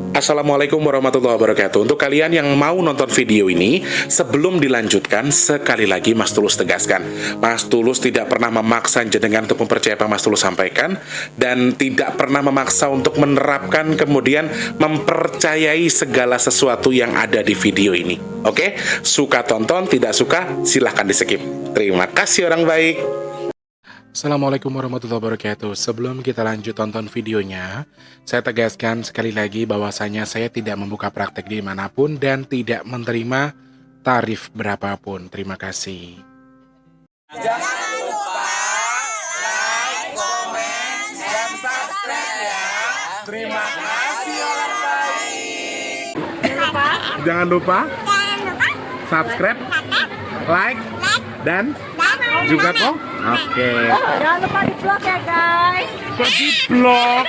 Assalamualaikum warahmatullahi wabarakatuh. Untuk kalian yang mau nonton video ini, sebelum dilanjutkan, sekali lagi Mas Tulus tegaskan, Mas Tulus tidak pernah memaksa jenengan untuk mempercayai apa Mas Tulus sampaikan, dan tidak pernah memaksa untuk menerapkan kemudian mempercayai segala sesuatu yang ada di video ini. Oke? Suka tonton, tidak suka silahkan di skip. Terima kasih orang baik. Assalamualaikum warahmatullahi wabarakatuh. Sebelum kita lanjut tonton videonya, saya tegaskan sekali lagi bahwasanya saya tidak membuka praktek dimanapun dan tidak menerima tarif berapapun. Terima kasih. Jangan lupa like, komen, dan subscribe ya. Terima kasih orang baik. Jangan lupa subscribe, like, dan juga kok. Oke. Jangan lupa di vlog ya guys. Kok di vlog?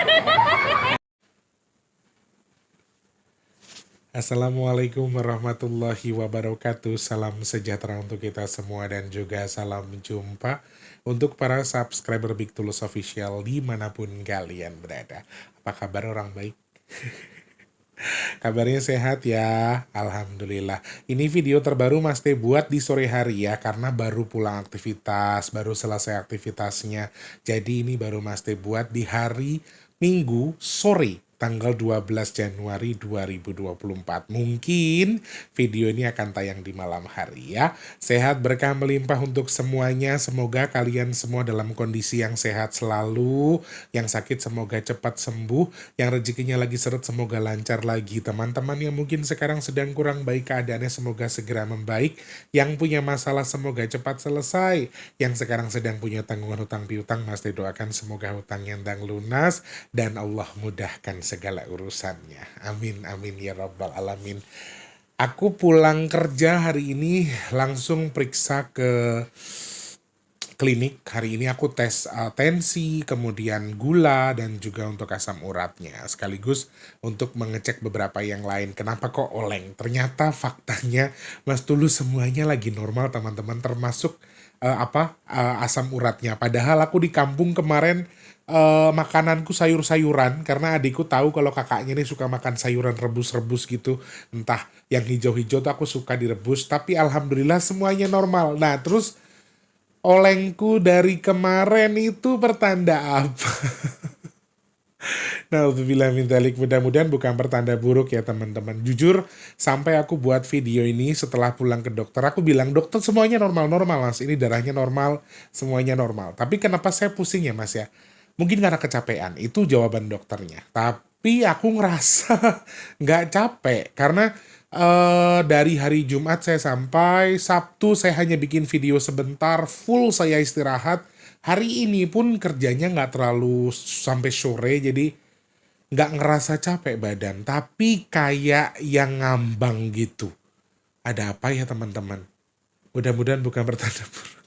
Assalamualaikum warahmatullahi wabarakatuh. Salam sejahtera untuk kita semua dan juga salam jumpa untuk para subscriber Big Tulus Official dimanapun kalian berada. Apa kabar orang baik? Kabarnya sehat ya, Alhamdulillah. Ini video terbaru Mas Teh buat di sore hari ya, karena baru pulang aktivitas, baru selesai aktivitasnya. Jadi ini baru Mas Teh buat di hari Minggu sore, tanggal 12 Januari 2024. Mungkin video ini akan tayang di malam hari ya. Sehat berkah melimpah untuk semuanya. Semoga kalian semua dalam kondisi yang sehat selalu. Yang sakit semoga cepat sembuh. Yang rezekinya lagi seret semoga lancar lagi. Teman-teman yang mungkin sekarang sedang kurang baik keadaannya semoga segera membaik. Yang punya masalah semoga cepat selesai. Yang sekarang sedang punya tanggungan hutang piutang, Mas Teh doakan semoga hutangnya ndang lunas. Dan Allah mudahkan segala urusannya. Amin, amin ya rabbal alamin. Aku pulang kerja hari ini langsung periksa ke klinik. Hari ini aku tes tensi, kemudian gula, dan juga untuk asam uratnya. Sekaligus untuk mengecek beberapa yang lain. Kenapa kok oleng? Ternyata faktanya Mas Tulus semuanya lagi normal teman-teman, termasuk asam uratnya. Padahal aku di kampung kemarin makananku sayur-sayuran karena adikku tahu kalau kakaknya ini suka makan sayuran rebus-rebus gitu, entah yang hijau-hijau tuh aku suka direbus, tapi alhamdulillah semuanya normal. Nah terus olengku dari kemarin itu pertanda apa? Nauzubillah min dzalik, mudah-mudahan bukan pertanda buruk ya teman-teman. Jujur sampai aku buat video ini setelah pulang ke dokter, aku bilang dokter semuanya normal-normal mas, ini darahnya normal, semuanya normal. Tapi kenapa saya pusing ya mas ya? Mungkin karena kecapean, itu jawaban dokternya. Tapi aku ngerasa nggak capek, karena dari hari Jumat saya sampai Sabtu saya hanya bikin video sebentar, full saya istirahat. Hari ini pun kerjanya nggak terlalu sampai sore, jadi nggak ngerasa capek badan. Tapi kayak yang ngambang gitu. Ada apa ya teman-teman? Mudah-mudahan bukan pertanda buruk.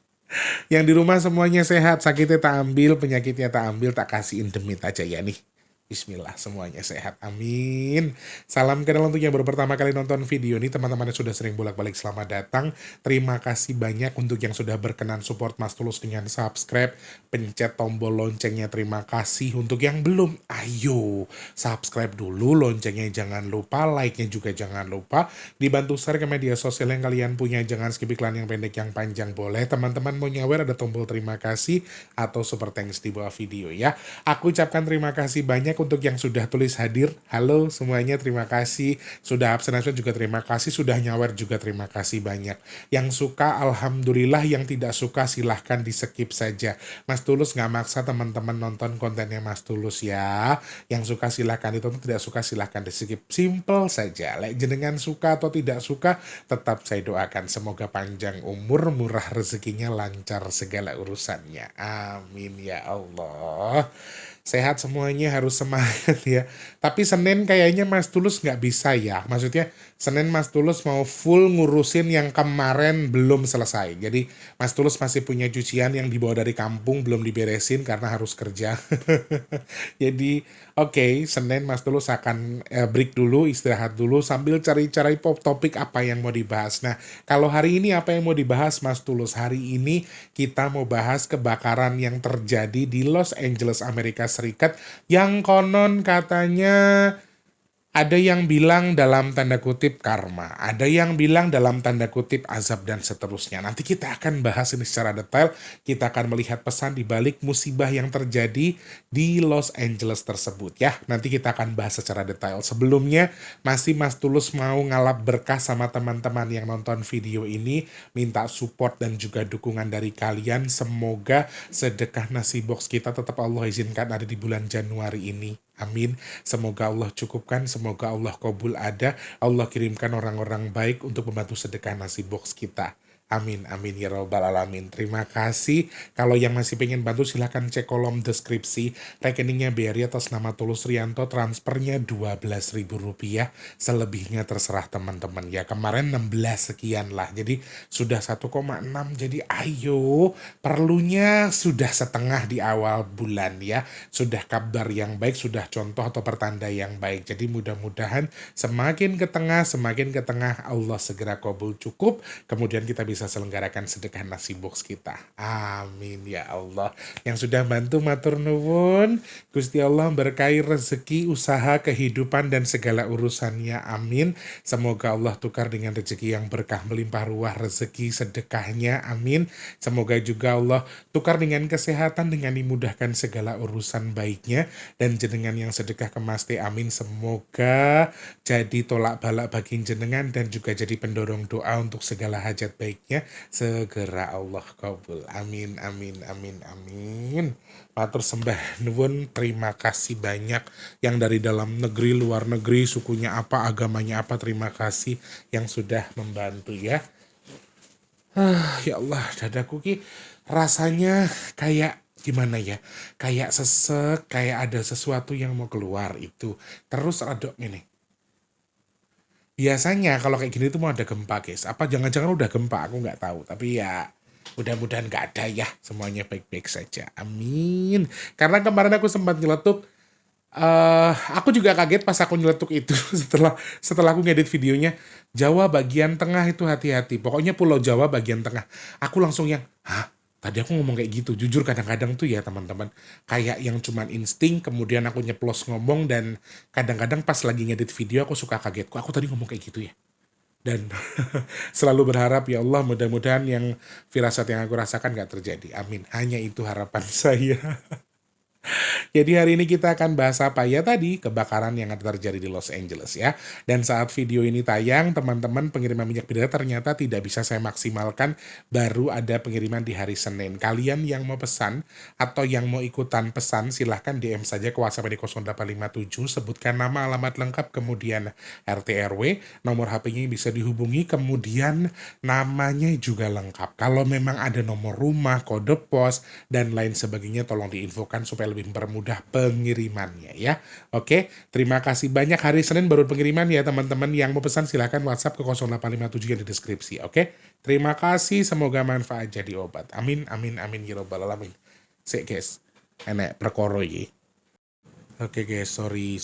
Yang di rumah semuanya sehat, sakitnya tak ambil, penyakitnya tak ambil, tak kasih endemit aja ya nih. Bismillah, semuanya sehat, amin. Salam kenal untuk yang baru pertama kali nonton video ini, teman-teman yang sudah sering bolak-balik selamat datang. Terima kasih banyak untuk yang sudah berkenan support Mas Tulus dengan subscribe, pencet tombol loncengnya, terima kasih. Untuk yang belum, ayo subscribe dulu, loncengnya jangan lupa, like-nya juga jangan lupa. Dibantu share ke media sosial yang kalian punya, jangan skip iklan yang pendek yang panjang boleh. Teman-teman mau nyawer ada tombol terima kasih atau super thanks di bawah video ya. Aku ucapkan terima kasih banyak untuk yang sudah tulis hadir. Halo semuanya, terima kasih. Sudah absen juga terima kasih. Sudah nyawer juga terima kasih banyak. Yang suka alhamdulillah, yang tidak suka silahkan di skip saja. Mas Tulus nggak maksa teman-teman nonton kontennya Mas Tulus ya. Yang suka silahkan ditonton, tidak suka silahkan di skip. Simple saja. Like jenengan suka atau tidak suka, tetap saya doakan semoga panjang umur, murah rezekinya, lancar segala urusannya. Amin ya Allah. Sehat semuanya, harus semangat ya. Tapi Senin kayaknya Mas Tulus nggak bisa ya. Maksudnya Senin Mas Tulus mau full ngurusin yang kemarin belum selesai. Jadi Mas Tulus masih punya cucian yang dibawa dari kampung belum diberesin karena harus kerja. Jadi oke, Senin Mas Tulus akan break dulu, istirahat dulu sambil cari-cari topik apa yang mau dibahas. Nah, kalau hari ini apa yang mau dibahas Mas Tulus? Hari ini kita mau bahas kebakaran yang terjadi di Los Angeles, Amerika Serikat, yang konon katanya Ada yang bilang dalam tanda kutip karma, ada yang bilang dalam tanda kutip azab dan seterusnya. Nanti kita akan bahas ini secara detail, kita akan melihat pesan di balik musibah yang terjadi di Los Angeles tersebut ya. Nanti kita akan bahas secara detail. Sebelumnya, masih Mas Tulus mau ngalap berkah sama teman-teman yang nonton video ini, minta support dan juga dukungan dari kalian. Semoga sedekah nasi box kita tetap Allah izinkan ada di bulan Januari ini. Amin. Semoga Allah cukupkan, semoga Allah kabul ada, Allah kirimkan orang-orang baik untuk membantu sedekah nasi box kita. Amin, amin ya robbal alamin. Terima kasih. Kalau yang masih pengen bantu silahkan cek kolom deskripsi. Rekeningnya BRI atas nama Tulus Rianto, transfernya Rp12.000. Selebihnya terserah teman-teman ya. Kemarin 16 sekian lah. Jadi sudah 1,6. Jadi ayo, perlunya sudah setengah di awal bulan ya. Sudah kabar yang baik, sudah contoh atau pertanda yang baik. Jadi mudah-mudahan semakin ke tengah Allah segera kabul cukup. Kemudian kita bisa selenggarakan sedekah nasi box kita. Amin ya Allah. Yang sudah bantu matur nuwun. Gusti Allah berkahi rezeki, usaha, kehidupan dan segala urusannya. Amin. Semoga Allah tukar dengan rezeki yang berkah, melimpah ruah rezeki sedekahnya. Amin. Semoga juga Allah tukar dengan kesehatan, dengan dimudahkan segala urusan baiknya, dan jenengan yang sedekah ke Mas T. Amin. Semoga jadi tolak balak bagi jenengan dan juga jadi pendorong doa untuk segala hajat baiknya segera Allah kabul. Amin, amin, amin, amin. Matur sembah nuwun, terima kasih banyak yang dari dalam negeri, luar negeri, sukunya apa, agamanya apa, terima kasih yang sudah membantu ya. Ya Allah, dadaku ki rasanya kayak gimana ya, kayak sesek, kayak ada sesuatu yang mau keluar itu. Terus radok ini. Biasanya kalau kayak gini tuh mau ada gempa guys. Apa jangan-jangan udah gempa, aku nggak tahu. Tapi ya mudah-mudahan nggak ada ya. Semuanya baik-baik saja. Amin. Karena kemarin aku sempat nyeletuk. Aku juga kaget pas aku nyeletuk itu setelah aku ngedit videonya. Jawa bagian tengah itu hati-hati. Pokoknya Pulau Jawa bagian tengah. Aku langsung yang, hah? Tadi aku ngomong kayak gitu. Jujur kadang-kadang tuh ya teman-teman, kayak yang cuman insting, kemudian aku nyeplos ngomong, dan kadang-kadang pas lagi ngedit video aku suka kaget. Kok aku tadi ngomong kayak gitu ya? Dan selalu berharap ya Allah mudah-mudahan yang firasat yang aku rasakan gak terjadi. Amin. Hanya itu harapan saya. Jadi hari ini kita akan bahas apa ya tadi? Kebakaran yang terjadi di Los Angeles ya. Dan saat video ini tayang, teman-teman, pengiriman minyak bida ternyata tidak bisa saya maksimalkan. Baru ada pengiriman di hari Senin. Kalian yang mau pesan atau yang mau ikutan pesan, silahkan DM saja ke WhatsApp di 0857. Sebutkan nama, alamat lengkap, kemudian RT RW, nomor HP-nya bisa dihubungi, kemudian namanya juga lengkap. Kalau memang ada nomor rumah, kode pos, dan lain sebagainya, tolong diinfokan supaya lebih mempermudah pengirimannya ya. Oke, terima kasih banyak. Hari Senin baru pengiriman ya teman-teman. Yang mau pesan silahkan WhatsApp ke 0857 yang di deskripsi. Oke, terima kasih. Semoga manfaat jadi obat. Amin, amin, amin ya robbal alamin. Sik guys, enek perkara iki. Oke guys, sorry.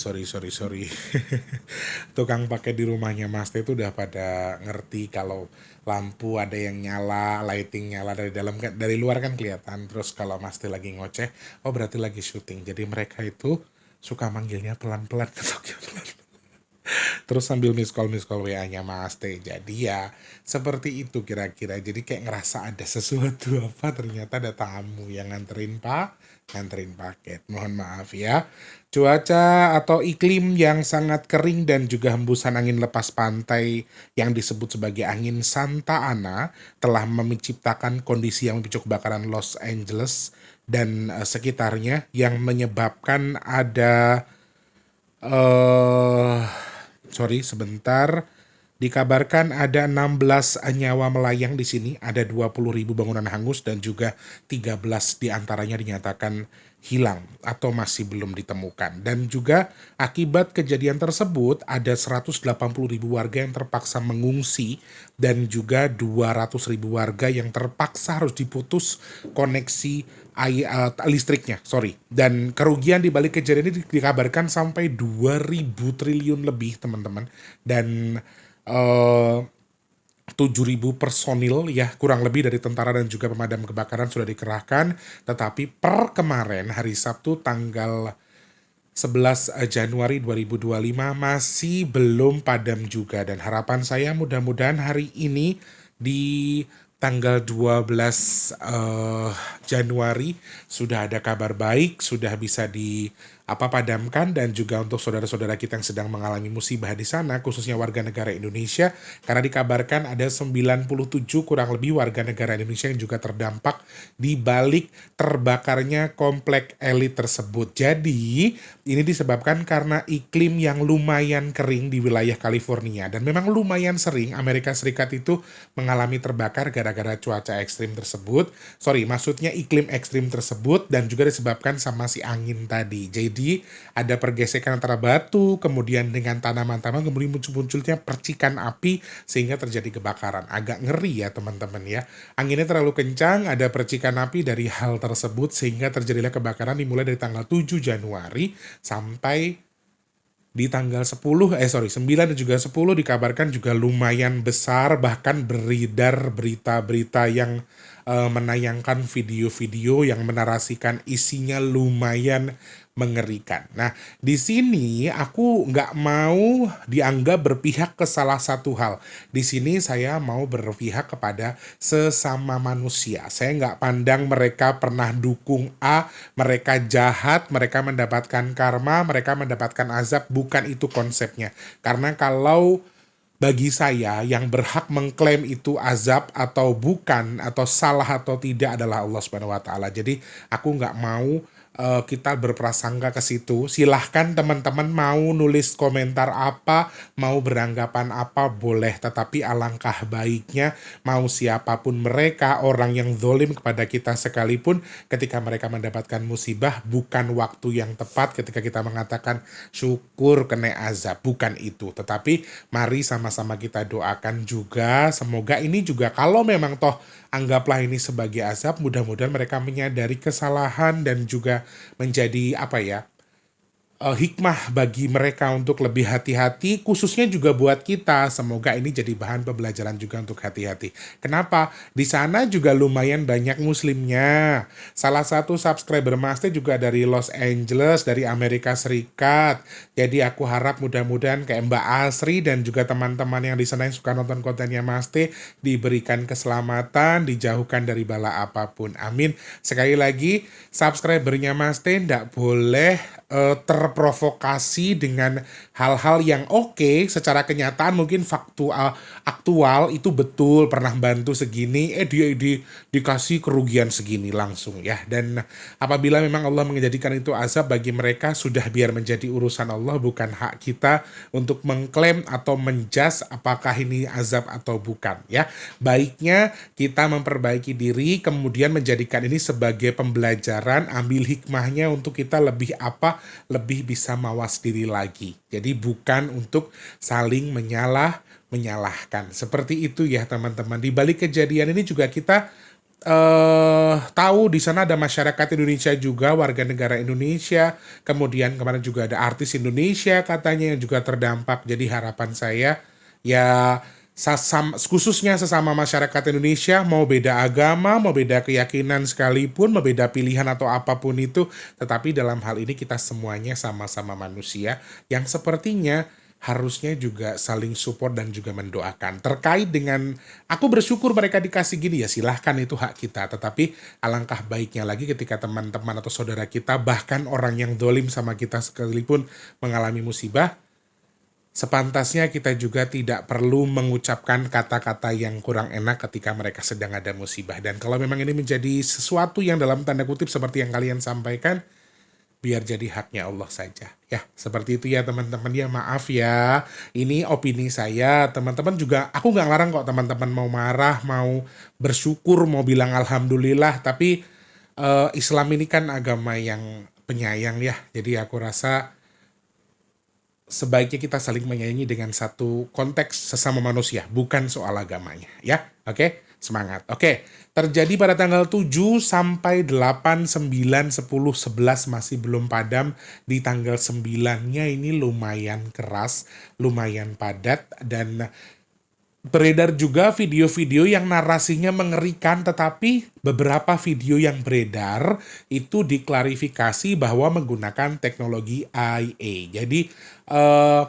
Tukang pakai di rumahnya Mas T itu udah pada ngerti kalau lampu ada yang nyala, lighting nyala dari dalam, kan dari luar kan kelihatan. Terus kalau Mas T lagi ngoceh, oh berarti lagi syuting. Jadi mereka itu suka manggilnya pelan-pelan, ketoknya pelan. Terus sambil miss call WA-nya Mas T. Jadi ya seperti itu kira-kira. Jadi kayak ngerasa ada sesuatu apa, ternyata ada tamu yang nganterin paket. Mohon maaf ya. Cuaca atau iklim yang sangat kering dan juga hembusan angin lepas pantai yang disebut sebagai angin Santa Ana telah menciptakan kondisi yang memicu kebakaran Los Angeles dan sekitarnya, yang menyebabkan ada dikabarkan ada 16 nyawa melayang di sini, ada 20.000 bangunan hangus, dan juga 13 diantaranya dinyatakan hilang atau masih belum ditemukan. Dan juga akibat kejadian tersebut ada 180.000 warga yang terpaksa mengungsi, dan juga 200.000 warga yang terpaksa harus diputus koneksi listriknya. Dan kerugian di balik kejadian ini dikabarkan sampai 2.000 triliun lebih teman-teman. Dan 7.000 personil ya kurang lebih dari tentara dan juga pemadam kebakaran sudah dikerahkan. Tetapi per kemarin hari Sabtu tanggal 11 Januari 2025 masih belum padam juga, dan harapan saya mudah-mudahan hari ini di tanggal 12 Januari sudah ada kabar baik, sudah bisa padamkan, dan juga untuk saudara-saudara kita yang sedang mengalami musibah di sana, khususnya warga negara Indonesia, karena dikabarkan ada 97 kurang lebih warga negara Indonesia yang juga terdampak di balik terbakarnya komplek elit tersebut. Jadi, ini disebabkan karena iklim yang lumayan kering di wilayah California, dan memang lumayan sering Amerika Serikat itu mengalami terbakar gara-gara cuaca ekstrim tersebut. Maksudnya iklim ekstrim tersebut, dan juga disebabkan sama si angin tadi. Jadi ada pergesekan antara batu, kemudian dengan tanaman-tanaman, kemudian munculnya percikan api sehingga terjadi kebakaran. Agak ngeri ya teman-teman ya. Anginnya terlalu kencang, ada percikan api dari hal tersebut sehingga terjadilah kebakaran dimulai dari tanggal 7 Januari sampai di tanggal 9 dan juga 10 dikabarkan juga lumayan besar, bahkan beredar berita-berita yang menayangkan video-video yang menarasikan isinya lumayan mengerikan. Nah, di sini aku nggak mau dianggap berpihak ke salah satu hal. Di sini saya mau berpihak kepada sesama manusia. Saya nggak pandang mereka pernah dukung A, mereka jahat, mereka mendapatkan karma, mereka mendapatkan azab. Bukan itu konsepnya. Karena kalau bagi saya yang berhak mengklaim itu azab atau bukan, atau salah atau tidak adalah Allah Subhanahu wa taala. Jadi aku nggak mau kita berprasangka ke situ. Silahkan teman-teman mau nulis komentar apa, mau beranggapan apa, boleh. Tetapi alangkah baiknya mau siapapun mereka, orang yang zalim kepada kita sekalipun, ketika mereka mendapatkan musibah, bukan waktu yang tepat ketika kita mengatakan syukur kena azab. Bukan itu. Tetapi mari sama-sama kita doakan juga, semoga ini juga kalau memang toh anggaplah ini sebagai azab, mudah-mudahan mereka menyadari kesalahan dan juga menjadi hikmah bagi mereka untuk lebih hati-hati, khususnya juga buat kita. Semoga ini jadi bahan pembelajaran juga untuk hati-hati. Kenapa? Di sana juga lumayan banyak muslimnya. Salah satu subscriber Mas Teh juga dari Los Angeles, dari Amerika Serikat. Jadi aku harap mudah-mudahan kayak Mbak Asri dan juga teman-teman yang di sana yang suka nonton kontennya Mas Teh diberikan keselamatan, dijauhkan dari bala apapun. Amin. Sekali lagi, subscribernya Mas Teh nggak boleh terprovokasi dengan hal-hal yang oke, secara kenyataan mungkin aktual itu betul pernah bantu segini, dia dikasih kerugian segini langsung ya. Dan apabila memang Allah menjadikan itu azab bagi mereka, sudah biar menjadi urusan Allah, bukan hak kita untuk mengklaim atau menjas apakah ini azab atau bukan ya. Baiknya kita memperbaiki diri, kemudian menjadikan ini sebagai pembelajaran, ambil hikmahnya untuk kita lebih bisa mawas diri lagi. Jadi bukan untuk saling menyalahkan. Seperti itu ya teman-teman. Di balik kejadian ini juga kita tahu di sana ada masyarakat Indonesia juga, warga negara Indonesia. Kemudian kemarin juga ada artis Indonesia katanya yang juga terdampak. Jadi harapan saya ya khususnya sesama masyarakat Indonesia, mau beda agama, mau beda keyakinan sekalipun, mau beda pilihan atau apapun itu, tetapi dalam hal ini kita semuanya sama-sama manusia yang sepertinya harusnya juga saling support dan juga mendoakan. Terkait dengan aku bersyukur mereka dikasih gini, ya silahkan, itu hak kita. Tetapi alangkah baiknya lagi ketika teman-teman atau saudara kita, bahkan orang yang dolim sama kita sekalipun mengalami musibah, sepantasnya kita juga tidak perlu mengucapkan kata-kata yang kurang enak ketika mereka sedang ada musibah. Dan kalau memang ini menjadi sesuatu yang dalam tanda kutip seperti yang kalian sampaikan, biar jadi haknya Allah saja. Ya, seperti itu ya teman-teman ya. Maaf ya, ini opini saya. Teman-teman juga, aku nggak ngelarang kok teman-teman mau marah, mau bersyukur, mau bilang alhamdulillah. Tapi Islam ini kan agama yang penyayang ya. Jadi aku rasa sebaiknya kita saling menyayangi dengan satu konteks sesama manusia, bukan soal agamanya ya. Oke, semangat. Oke, terjadi pada tanggal 7 sampai 8, 9, 10, 11 masih belum padam. Di tanggal 9-nya ini lumayan keras, lumayan padat, dan Beredar juga video-video yang narasinya mengerikan, tetapi beberapa video yang beredar itu diklarifikasi bahwa menggunakan teknologi IA. Jadi eh,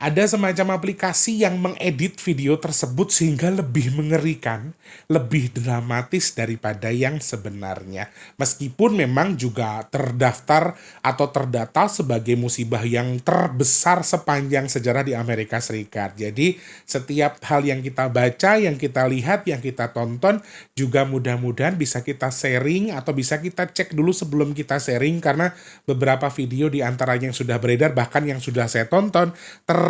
ada semacam aplikasi yang mengedit video tersebut sehingga lebih mengerikan, lebih dramatis daripada yang sebenarnya. Meskipun memang juga terdaftar atau terdata sebagai musibah yang terbesar sepanjang sejarah di Amerika Serikat. Jadi setiap hal yang kita baca, yang kita lihat, yang kita tonton juga mudah-mudahan bisa kita sharing atau bisa kita cek dulu sebelum kita sharing, karena beberapa video di antaranya yang sudah beredar, bahkan yang sudah saya tonton,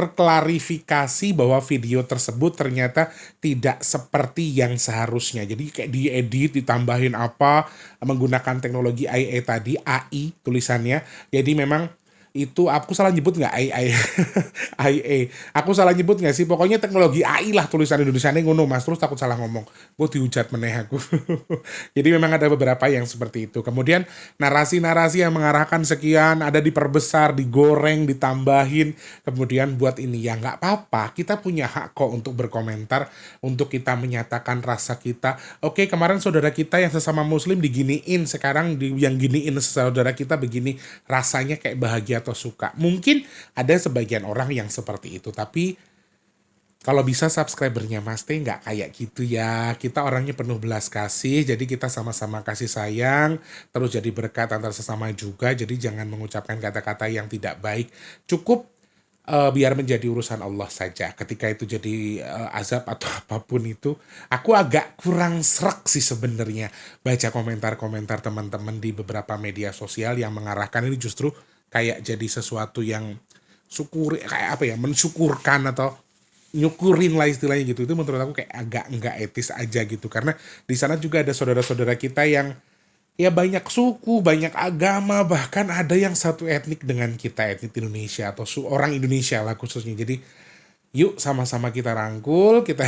terklarifikasi bahwa video tersebut ternyata tidak seperti yang seharusnya. Jadi kayak diedit, ditambahin apa, menggunakan teknologi IA tadi, AI tulisannya. Jadi memang itu aku salah nyebut nggak AI? IA. Aku salah nyebut nggak sih? Pokoknya teknologi AI lah tulisan Indonesianya ngono mas. Terus takut salah ngomong. Gue dihujat meneh aku. Jadi memang ada beberapa yang seperti itu. Kemudian narasi-narasi yang mengarahkan sekian ada diperbesar, digoreng, ditambahin. Kemudian buat ini ya nggak apa-apa. Kita punya hak kok untuk berkomentar, untuk kita menyatakan rasa kita. Oke, kemarin saudara kita yang sesama muslim diginiin, sekarang yang giniin saudara kita begini, rasanya kayak bahagia atau suka. Mungkin ada sebagian orang yang seperti itu, tapi kalau bisa subscribernya Mas T nggak kayak gitu ya. Kita orangnya penuh belas kasih, jadi kita sama-sama kasih sayang, terus jadi berkat antar sesama juga. Jadi jangan mengucapkan kata-kata yang tidak baik. Cukup biar menjadi urusan Allah saja. Ketika itu jadi azab atau apapun itu, aku agak kurang srek sih sebenarnya baca komentar-komentar teman-teman di beberapa media sosial yang mengarahkan ini justru kayak jadi sesuatu yang kayak apa ya, mensyukurkan atau nyukurin lah istilahnya gitu. Itu menurut aku kayak agak nggak etis aja gitu, karena di sana juga ada saudara-saudara kita yang ya banyak suku, banyak agama, bahkan ada yang satu etnik dengan kita, etnik Indonesia atau orang Indonesia lah khususnya. Jadi yuk sama-sama kita rangkul, kita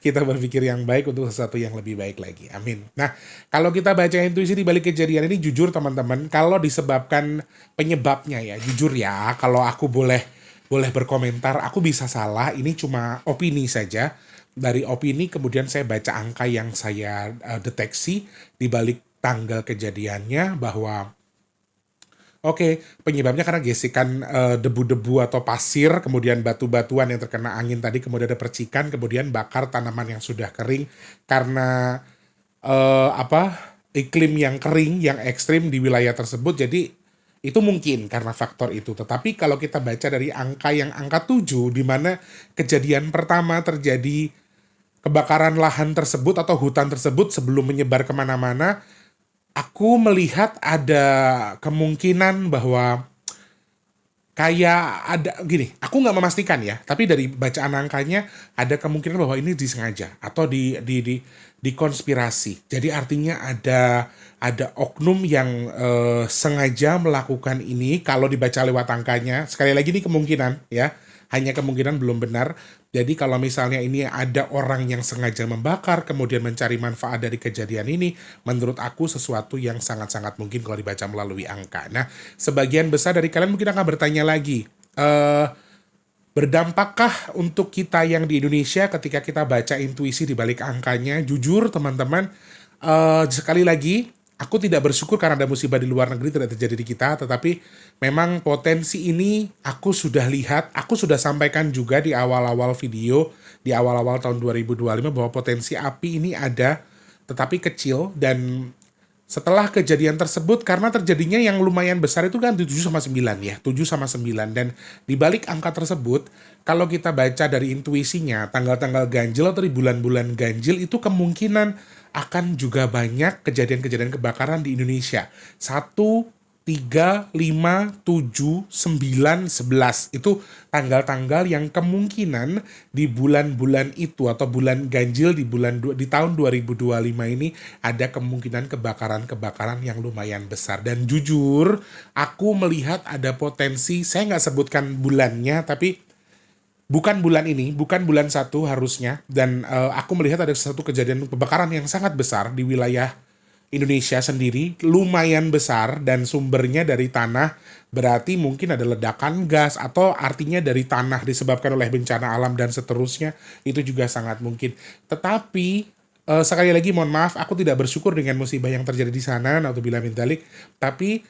kita berpikir yang baik untuk sesuatu yang lebih baik lagi. Amin. Nah, kalau kita baca intuisi di balik kejadian ini, jujur teman-teman, kalau disebabkan penyebabnya ya, jujur ya, kalau aku boleh berkomentar, aku bisa salah, ini cuma opini saja. Dari opini kemudian saya baca angka yang saya deteksi di balik tanggal kejadiannya bahwa oke, penyebabnya karena gesekan debu-debu atau pasir, kemudian batu-batuan yang terkena angin tadi, kemudian ada percikan, kemudian bakar tanaman yang sudah kering karena iklim yang kering, yang ekstrim di wilayah tersebut. Jadi itu mungkin karena faktor itu. Tetapi kalau kita baca dari angka 7, di mana kejadian pertama terjadi kebakaran lahan tersebut atau hutan tersebut sebelum menyebar kemana-mana, aku melihat ada kemungkinan bahwa kayak ada gini, aku nggak memastikan ya, tapi dari bacaan angkanya ada kemungkinan bahwa ini disengaja atau dikonspirasi. Jadi artinya ada oknum yang sengaja melakukan ini. Kalau dibaca lewat angkanya, sekali lagi ini kemungkinan ya, hanya kemungkinan, belum benar. Jadi kalau misalnya ini ada orang yang sengaja membakar, kemudian mencari manfaat dari kejadian ini, menurut aku sesuatu yang sangat-sangat mungkin kalau dibaca melalui angka. Nah, sebagian besar dari kalian mungkin akan bertanya lagi, berdampakkah untuk kita yang di Indonesia ketika kita baca intuisi di balik angkanya? Jujur teman-teman, sekali lagi, aku tidak bersyukur karena ada musibah di luar negeri tidak terjadi di kita, tetapi memang potensi ini aku sudah lihat, aku sudah sampaikan juga di awal-awal video, di awal-awal tahun 2025 bahwa potensi api ini ada, tetapi kecil. Dan setelah kejadian tersebut, karena terjadinya yang lumayan besar itu kan 7/9 ya, 7/9. Dan di balik angka tersebut, kalau kita baca dari intuisinya, tanggal-tanggal ganjil atau di bulan-bulan ganjil itu kemungkinan akan juga banyak kejadian-kejadian kebakaran di Indonesia. 1, 3, 5, 7, 9, 11. Itu tanggal-tanggal yang kemungkinan di bulan-bulan itu atau bulan ganjil di tahun 2025 ini ada kemungkinan kebakaran-kebakaran yang lumayan besar. Dan jujur, aku melihat ada potensi, saya nggak sebutkan bulannya, tapi bukan bulan ini, bukan bulan 1 harusnya. Dan aku melihat ada satu kejadian kebakaran yang sangat besar di wilayah Indonesia sendiri lumayan besar dan sumbernya dari tanah, berarti mungkin ada ledakan gas atau artinya dari tanah disebabkan oleh bencana alam dan seterusnya, itu juga sangat mungkin. Tetapi sekali lagi mohon maaf, aku tidak bersyukur dengan musibah yang terjadi di sana, naudzubillah min dzalik, tapi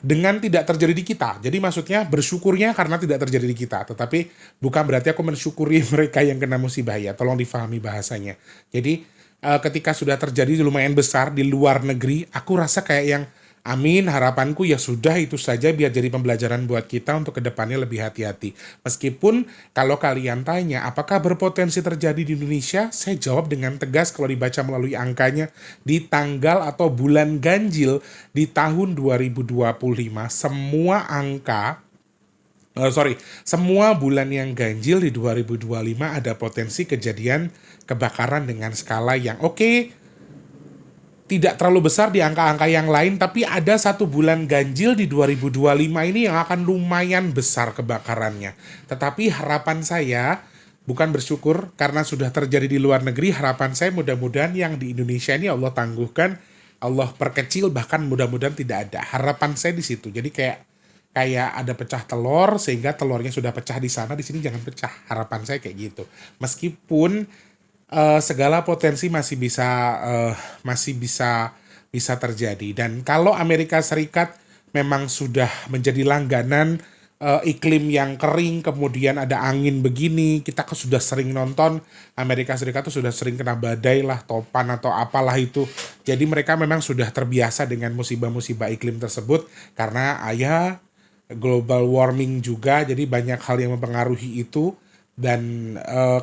dengan tidak terjadi di kita. Jadi maksudnya bersyukurnya karena tidak terjadi di kita, tetapi bukan berarti aku mensyukuri mereka yang kena musibah ya. Tolong difahami bahasanya. Jadi ketika sudah terjadi lumayan besar di luar negeri, aku rasa kayak yang amin, harapanku ya sudah itu saja biar jadi pembelajaran buat kita untuk kedepannya lebih hati-hati. Meskipun kalau kalian tanya apakah berpotensi terjadi di Indonesia, saya jawab dengan tegas kalau dibaca melalui angkanya di tanggal atau bulan ganjil di tahun 2025 semua angka semua bulan yang ganjil di 2025 ada potensi kejadian kebakaran dengan skala yang oke, tidak terlalu besar di angka-angka yang lain, tapi ada satu bulan ganjil di 2025 ini yang akan lumayan besar kebakarannya. Tetapi harapan saya bukan bersyukur karena sudah terjadi di luar negeri, harapan saya mudah-mudahan yang di Indonesia ini Allah tangguhkan, Allah perkecil, bahkan mudah-mudahan tidak ada. Harapan saya di situ. Jadi kayak ada pecah telur sehingga telurnya sudah pecah di sana, di sini jangan pecah. Harapan saya kayak gitu. Meskipun segala potensi masih bisa terjadi. Dan kalau Amerika Serikat memang sudah menjadi langganan iklim yang kering, kemudian ada angin begini, kita sudah sering nonton Amerika Serikat tuh sudah sering kena badai lah, topan atau apalah itu. Jadi mereka memang sudah terbiasa dengan musibah-musibah iklim tersebut karena global warming juga, jadi banyak hal yang mempengaruhi itu. Dan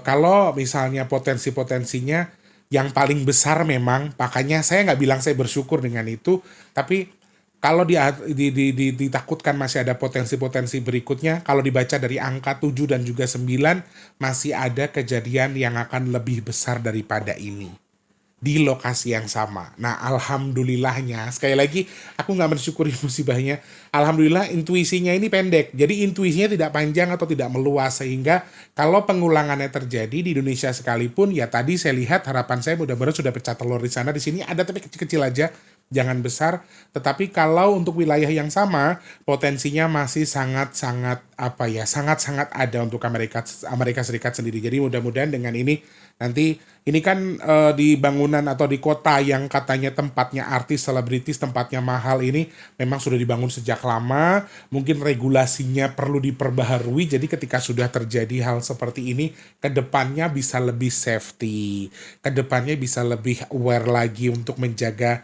kalau misalnya potensi-potensinya yang paling besar memang, makanya saya nggak bilang saya bersyukur dengan itu, tapi kalau ditakutkan masih ada potensi-potensi berikutnya, kalau dibaca dari angka 7 dan juga 9, masih ada kejadian yang akan lebih besar daripada ini di lokasi yang sama. Nah, alhamdulillahnya, sekali lagi aku nggak mensyukuri musibahnya. Alhamdulillah intuisinya ini pendek. Jadi intuisinya tidak panjang atau tidak meluas. Sehingga kalau pengulangannya terjadi di Indonesia sekalipun, ya tadi saya lihat harapan saya mudah-mudahan sudah pecah telur di sana. Di sini ada tapi kecil-kecil aja. Jangan besar. Tetapi kalau untuk wilayah yang sama, potensinya masih sangat-sangat ada untuk Amerika Serikat sendiri. Jadi mudah-mudahan dengan ini nanti ini kan di bangunan atau di kota yang katanya tempatnya artis, selebritis, tempatnya mahal ini memang sudah dibangun sejak lama. Mungkin regulasinya perlu diperbaharui. Jadi ketika sudah terjadi hal seperti ini, kedepannya bisa lebih safety, kedepannya bisa lebih aware lagi untuk menjaga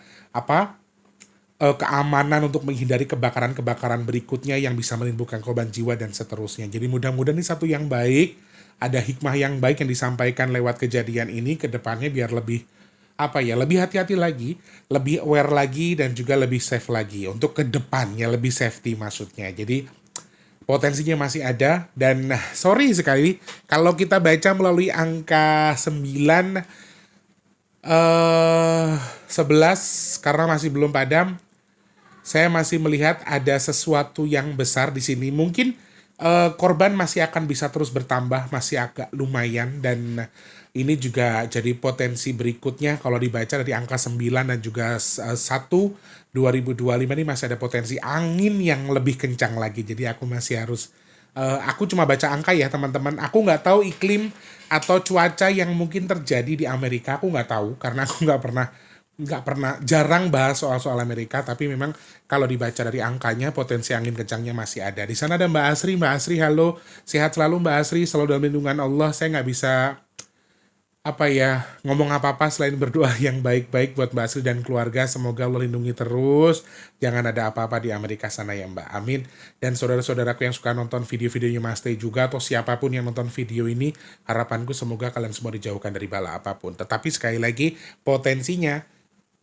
keamanan untuk menghindari kebakaran-kebakaran berikutnya yang bisa menimbulkan korban jiwa dan seterusnya. Jadi mudah-mudahan ini satu yang baik, ada hikmah yang baik yang disampaikan lewat kejadian ini ke depannya biar lebih lebih hati-hati lagi, lebih aware lagi dan juga lebih safe lagi untuk ke depannya, lebih safety maksudnya. Jadi potensinya masih ada dan sorry sekali kalau kita baca melalui angka 9 11 karena masih belum padam. Saya masih melihat ada sesuatu yang besar di sini. Mungkin korban masih akan bisa terus bertambah, masih agak lumayan. Dan ini juga jadi potensi berikutnya kalau dibaca dari angka 9 dan juga 2025 ini masih ada potensi angin yang lebih kencang lagi. Jadi aku masih harus, aku cuma baca angka ya teman-teman. Aku nggak tahu iklim atau cuaca yang mungkin terjadi di Amerika. Aku nggak tahu karena aku nggak pernah jarang bahas soal Amerika, tapi memang kalau dibaca dari angkanya potensi angin kencangnya masih ada. Di sana ada Mbak Asri, halo, sehat selalu Mbak Asri, selalu dalam lindungan Allah. Saya nggak bisa ngomong apa-apa selain berdoa yang baik-baik buat Mbak Asri dan keluarga. Semoga Allah lindungi terus, jangan ada apa-apa di Amerika sana ya Mbak, amin. Dan saudara-saudaraku yang suka nonton video-videonya Mas Teh juga, atau siapapun yang nonton video ini, harapanku semoga kalian semua dijauhkan dari bala apapun. Tetapi sekali lagi, potensinya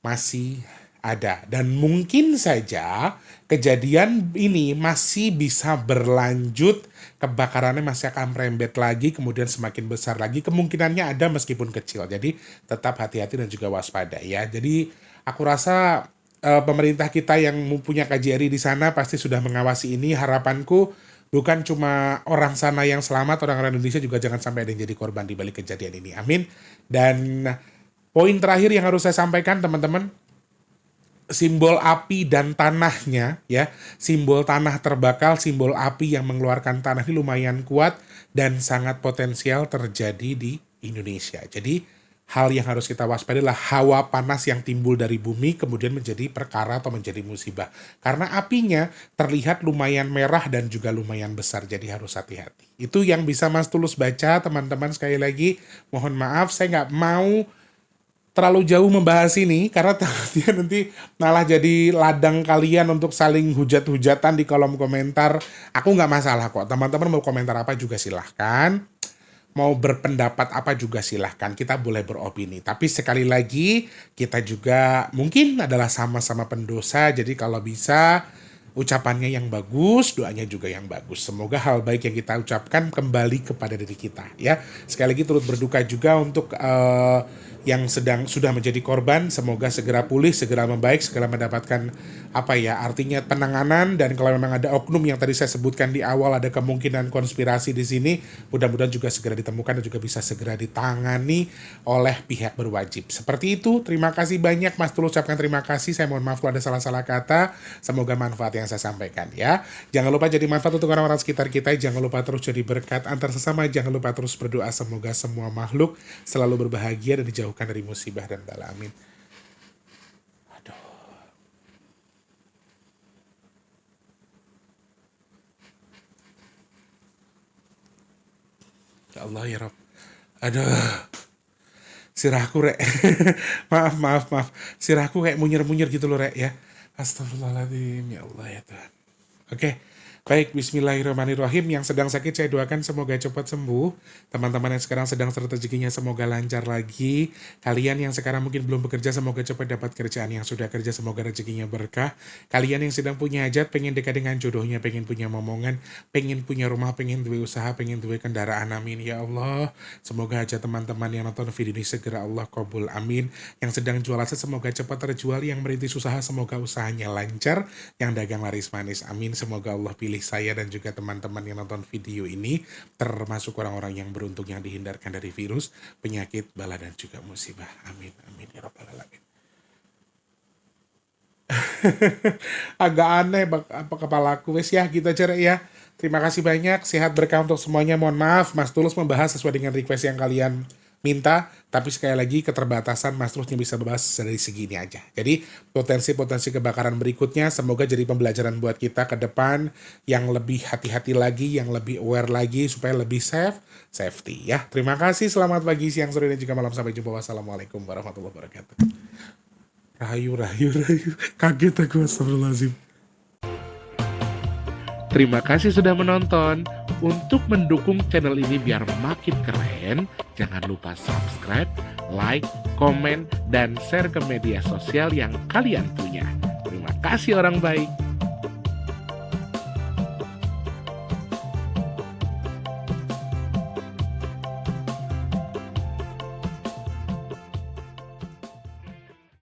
masih ada dan mungkin saja kejadian ini masih bisa berlanjut, kebakarannya masih akan merembet lagi, kemudian semakin besar lagi, kemungkinannya ada meskipun kecil. Jadi tetap hati-hati dan juga waspada ya. Jadi aku rasa pemerintah kita yang mempunyai KJRI di sana pasti sudah mengawasi ini. Harapanku bukan cuma orang sana yang selamat, orang-orang Indonesia juga jangan sampai ada yang jadi korban di balik kejadian ini, amin. Dan Poin terakhir yang harus saya sampaikan teman-teman, simbol api dan tanahnya ya, simbol tanah terbakar, simbol api yang mengeluarkan tanah ini lumayan kuat dan sangat potensial terjadi di Indonesia. Jadi hal yang harus kita waspadai adalah hawa panas yang timbul dari bumi kemudian menjadi perkara atau menjadi musibah. Karena apinya terlihat lumayan merah dan juga lumayan besar, jadi harus hati-hati. Itu yang bisa Mas Tulus baca, teman-teman. Sekali lagi mohon maaf saya nggak mau terlalu jauh membahas ini karena takutnya nanti malah jadi ladang kalian untuk saling hujat-hujatan di kolom komentar. Aku nggak masalah kok, teman-teman mau komentar apa juga silahkan, mau berpendapat apa juga silahkan, kita boleh beropini. Tapi sekali lagi kita juga mungkin adalah sama-sama pendosa, jadi kalau bisa ucapannya yang bagus, doanya juga yang bagus. Semoga hal baik yang kita ucapkan kembali kepada diri kita ya. Sekali lagi turut berduka juga untuk yang sudah menjadi korban, semoga segera pulih, segera membaik, segera mendapatkan artinya penanganan. Dan kalau memang ada oknum yang tadi saya sebutkan di awal, ada kemungkinan konspirasi di sini, mudah-mudahan juga segera ditemukan dan juga bisa segera ditangani oleh pihak berwajib. Seperti itu, terima kasih banyak Mas Tulus, ucapkan terima kasih. Saya mohon maaf kalau ada salah-salah kata. Semoga manfaat yang saya sampaikan ya. Jangan lupa jadi manfaat untuk orang-orang sekitar kita, jangan lupa terus jadi berkat antar sesama, jangan lupa terus berdoa semoga semua makhluk selalu berbahagia dan dijauhkan dari musibah dan bala. Amin. Aduh. Ya Allah ya Rob. Aduh. Sirahku rek. maaf. Sirahku kayak munyer-munyer gitu loh rek ya. Astagfirullahaladzim, ya Allah ya Tuhan. Oke, baik, bismillahirrahmanirrahim. Yang sedang sakit saya doakan semoga cepat sembuh. Teman-teman yang sekarang sedang seret rezekinya semoga lancar lagi. Kalian yang sekarang mungkin belum bekerja semoga cepat dapat kerjaan. Yang sudah kerja semoga rezekinya berkah. Kalian yang sedang punya hajat, pengen dekat dengan jodohnya, pengen punya momongan, pengen punya rumah, pengen duwe usaha, pengen duwe kendaraan, amin ya Allah. Semoga hajat teman-teman yang nonton video ini segera Allah kabul, amin. Yang sedang jual aset semoga cepat terjual. Yang merintis usaha semoga usahanya lancar. Yang dagang laris manis, amin. Semoga Allah pilih saya dan juga teman-teman yang nonton video ini termasuk orang-orang yang beruntung yang dihindarkan dari virus, penyakit, bala dan juga musibah. Amin, amin ya rabbal alamin. Agak aneh apa kepalaku. Wes ya, kita cerai ya. Terima kasih banyak, sehat berkah untuk semuanya. Mohon maaf Mas Tulus membahas sesuai dengan request yang kalian minta, tapi sekali lagi keterbatasan Mas Tulusnya bisa membahas dari segini aja. Jadi potensi-potensi kebakaran berikutnya semoga jadi pembelajaran buat kita ke depan yang lebih hati-hati lagi, yang lebih aware lagi supaya lebih safety ya. Terima kasih, selamat pagi, siang, sore dan juga malam, sampai jumpa. Wassalamualaikum warahmatullahi wabarakatuh. Rahayu. Kaget aku, astagfirullahaladzim. Terima kasih sudah menonton. Untuk mendukung channel ini biar makin keren, jangan lupa subscribe, like, komen, dan share ke media sosial yang kalian punya. Terima kasih orang baik.